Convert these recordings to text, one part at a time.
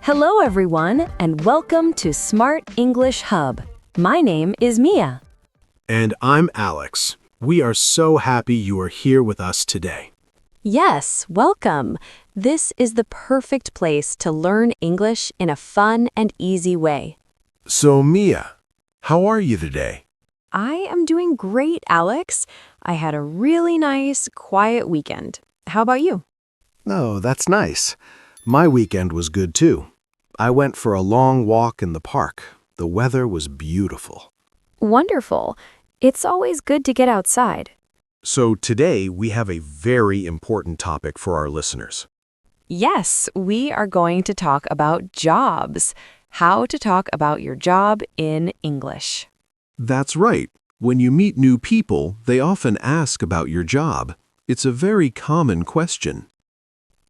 Hello, everyone, and welcome to Smart English Hub. My name is Mia. And I'm Alex. We are so happy you are here with us today. Yes, welcome. This is the perfect place to learn English in a fun and easy way. So, Mia, how are you today? I am doing great, Alex. I had a really nice, quiet weekend. How about you? Oh, that's nice. My weekend was good too. I went for a long walk in the park. The weather was beautiful. Wonderful. It's always good to get outside. So today we have a very important topic for our listeners. Yes, we are going to talk about jobs. How to talk about your job in English. That's right. When you meet new people, they often ask about your job. It's a very common question.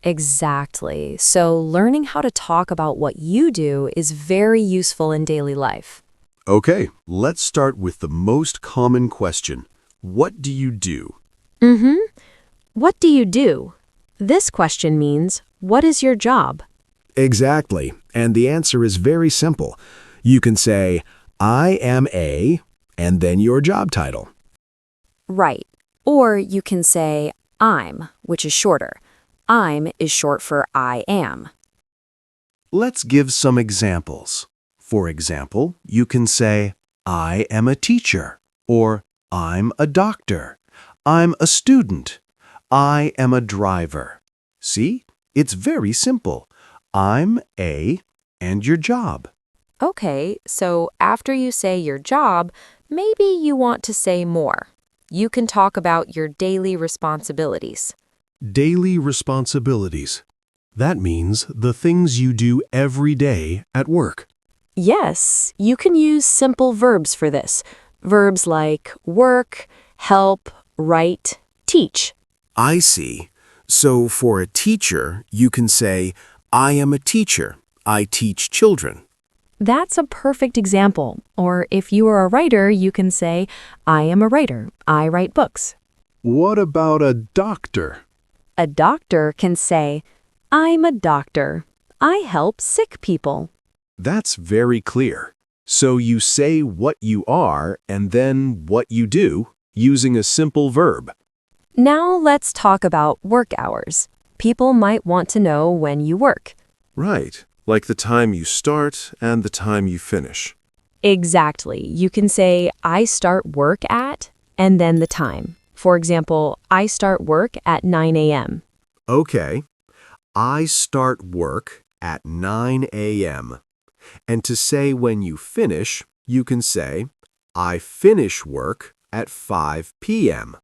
Exactly. So learning how to talk about what you do is very useful in daily life. Okay, let's start with the most common question. What do you do? What do you do? This question means, what is your job? Exactly, and the answer is very simple. You can say, I am a, and then your job title. Right. Or you can say, I'm, which is shorter. I'm is short for I am. Let's give some examples. For example, you can say, I am a teacher, or I'm a doctor, I'm a student, I am a driver. See? It's very simple. I'm a, and your job. Okay, so after you say your job, maybe you want to say more. You can talk about your daily responsibilities. Daily responsibilities. That means the things you do every day at work. Yes, you can use simple verbs for this. Verbs like work, help, write, teach. I see. So for a teacher, you can say, I am a teacher. I teach children. That's a perfect example. Or if you are a writer, you can say, I am a writer. I write books. What about a doctor? A doctor can say, I'm a doctor. I help sick people. That's very clear. So you say what you are and then what you do using a simple verb. Now let's talk about work hours. People might want to know when you work. Right, like the time you start and the time you finish. Exactly. You can say, I start work at, and then the time. For example, I start work at 9 a.m. Okay, I start work at 9 a.m. And to say when you finish, you can say, I finish work at 5 p.m.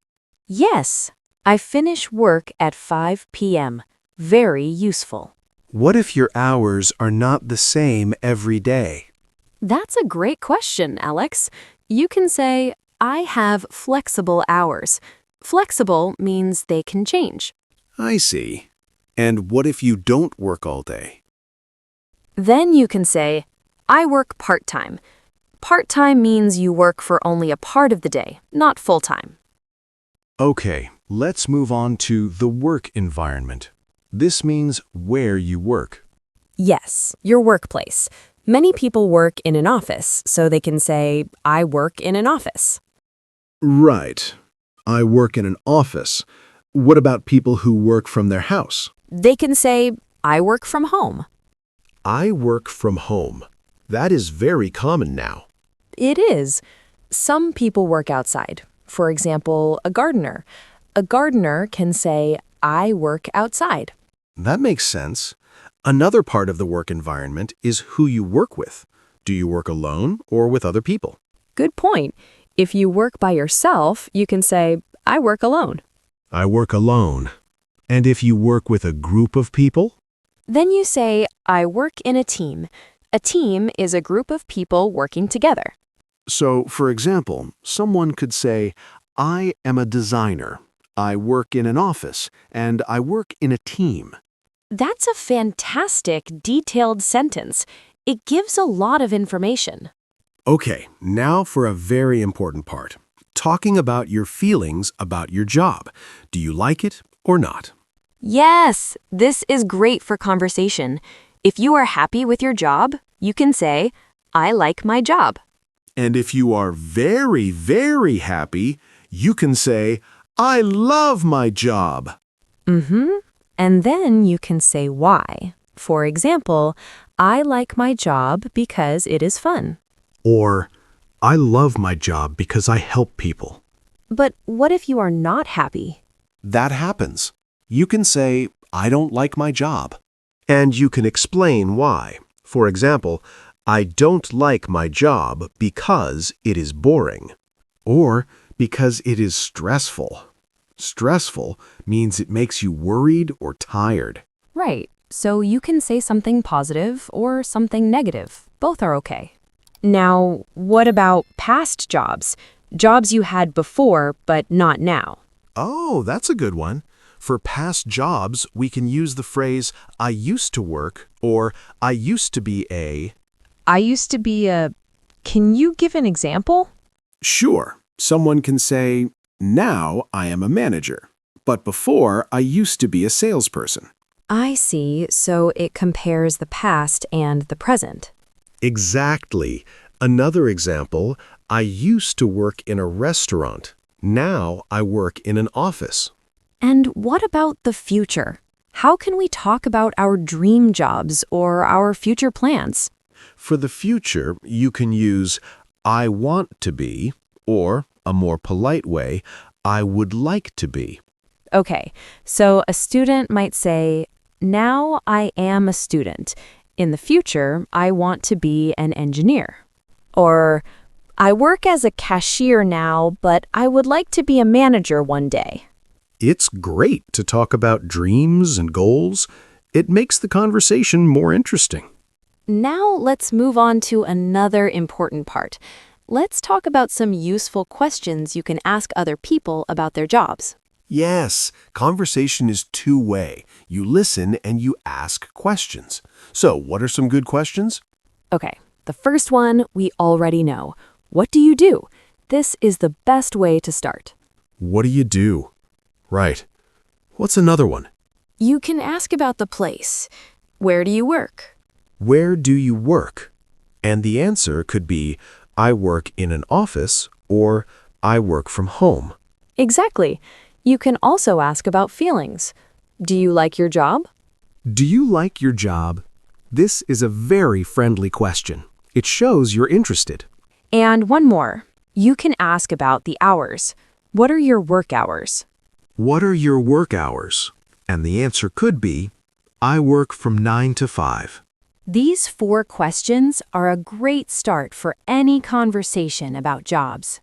Yes, I finish work at 5 p.m. Very useful. What if your hours are not the same every day? That's a great question, Alex. You can say, I have flexible hours. Flexible means they can change. I see. And what if you don't work all day? Then you can say, I work part-time. Part-time means you work for only a part of the day, not full-time. Okay, let's move on to the work environment. This means where you work. Yes, your workplace. Many people work in an office, so they can say, I work in an office. Right. I work in an office. What about people who work from their house? They can say, I work from home. I work from home. That is very common now. It is. Some people work outside. For example, a gardener. A gardener can say, I work outside. That makes sense. Another part of the work environment is who you work with. Do you work alone or with other people? Good point. If you work by yourself, you can say, I work alone. I work alone. And if you work with a group of people? Then you say, I work in a team. A team is a group of people working together. So, for example, someone could say, I am a designer. I work in an office, and I work in a team. That's a fantastic, detailed sentence. It gives a lot of information. Okay, now for a very important part. Talking about your feelings about your job. Do you like it or not? Yes, this is great for conversation. If you are happy with your job, you can say, I like my job. And if you are very, very happy, you can say, I love my job. And then you can say why. For example, I like my job because it is fun. Or, I love my job because I help people. But what if you are not happy? That happens. You can say, I don't like my job. And you can explain why. For example, I don't like my job because it is boring. Or because it is stressful. Stressful means it makes you worried or tired. Right. So you can say something positive or something negative. Both are okay. Now, what about past jobs? Jobs you had before, but not now. Oh, that's a good one. For past jobs, we can use the phrase, I used to work, or I used to be a... I used to be a... Can you give an example? Sure, someone can say, now I am a manager, but before I used to be a salesperson. I see, so it compares the past and the present. Exactly. Another example, I used to work in a restaurant. Now I work in an office. And what about the future? How can we talk about our dream jobs or our future plans? For the future, you can use I want to be, or, a more polite way, I would like to be. Okay, so a student might say, now I am a student. In the future, I want to be an engineer. Or, I work as a cashier now, but I would like to be a manager one day. It's great to talk about dreams and goals. It makes the conversation more interesting. Now let's move on to another important part. Let's talk about some useful questions you can ask other people about their jobs. Yes, conversation is two-way. You listen and you ask questions. So, what are some good questions? Okay, the first one we already know. What do you do? This is the best way to start. What do you do? Right. What's another one? You can ask about the place. Where do you work? Where do you work? And the answer could be, I work in an office or I work from home. Exactly. You can also ask about feelings. Do you like your job? Do you like your job? This is a very friendly question. It shows you're interested. And one more. You can ask about the hours. What are your work hours? What are your work hours? And the answer could be, I work from 9 to 5. These 4 questions are a great start for any conversation about jobs.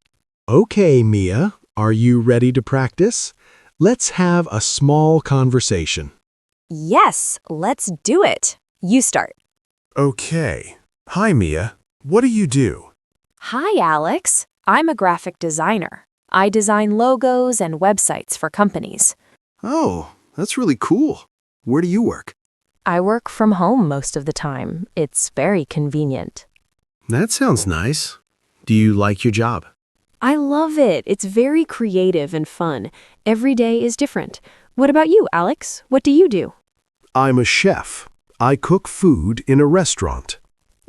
Okay, Mia, are you ready to practice? Let's have a small conversation. Yes, let's do it. You start. Okay. Hi, Mia. What do you do? Hi, Alex. I'm a graphic designer. I design logos and websites for companies. Oh, that's really cool. Where do you work? I work from home most of the time. It's very convenient. That sounds nice. Do you like your job? I love it. It's very creative and fun. Every day is different. What about you, Alex? What do you do? I'm a chef. I cook food in a restaurant.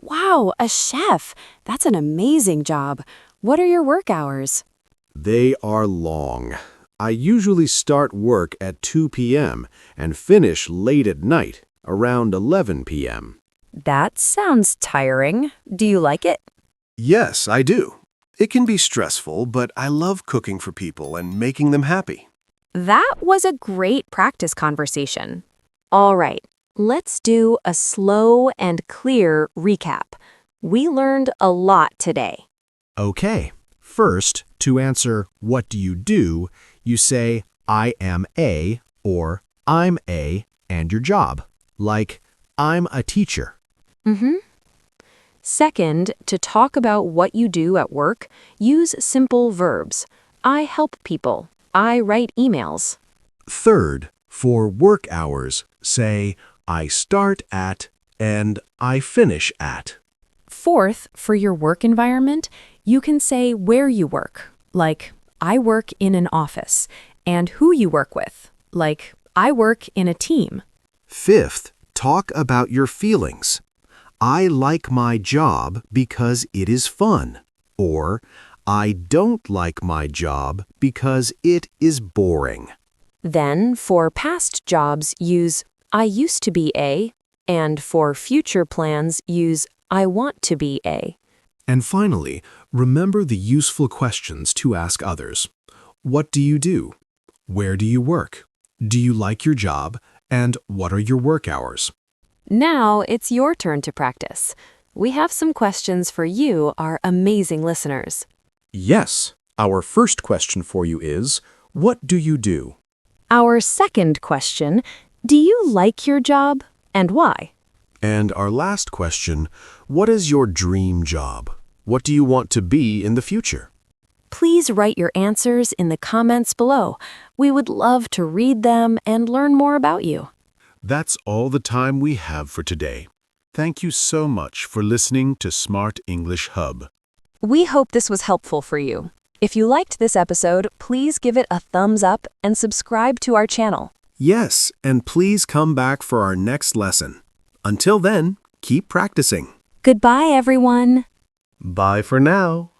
Wow, a chef. That's an amazing job. What are your work hours? They are long. I usually start work at 2 p.m. and finish late at night, around 11 p.m. That sounds tiring. Do you like it? Yes, I do. It can be stressful, but I love cooking for people and making them happy. That was a great practice conversation. All right, let's do a slow and clear recap. We learned a lot today. Okay. First, to answer, what do you do, you say, I am a, or I'm a, and your job. Like, I'm a teacher. Second, to talk about what you do at work, use simple verbs. I help people. I write emails. Third, for work hours, say, I start at and I finish at. Fourth, for your work environment, you can say where you work, like I work in an office, and who you work with, like I work in a team. Fifth, Talk about your feelings. I like my job because it is fun. Or, I don't like my job because it is boring. Then, for past jobs, use I used to be a, and for future plans, use I want to be a. And finally, remember the useful questions to ask others. What do you do? Where do you work? Do you like your job? And what are your work hours? Now it's your turn to practice. We have some questions for you, our amazing listeners. Yes. Our first question for you is, what do you do? Our second question, do you like your job and why? And our last question, what is your dream job? What do you want to be in the future? Please write your answers in the comments below. We would love to read them and learn more about you. That's all the time we have for today. Thank you so much for listening to Smart English Hub. We hope this was helpful for you. If you liked this episode, please give it a thumbs up and subscribe to our channel. Yes, and please come back for our next lesson. Until then, keep practicing. Goodbye, everyone. Bye for now.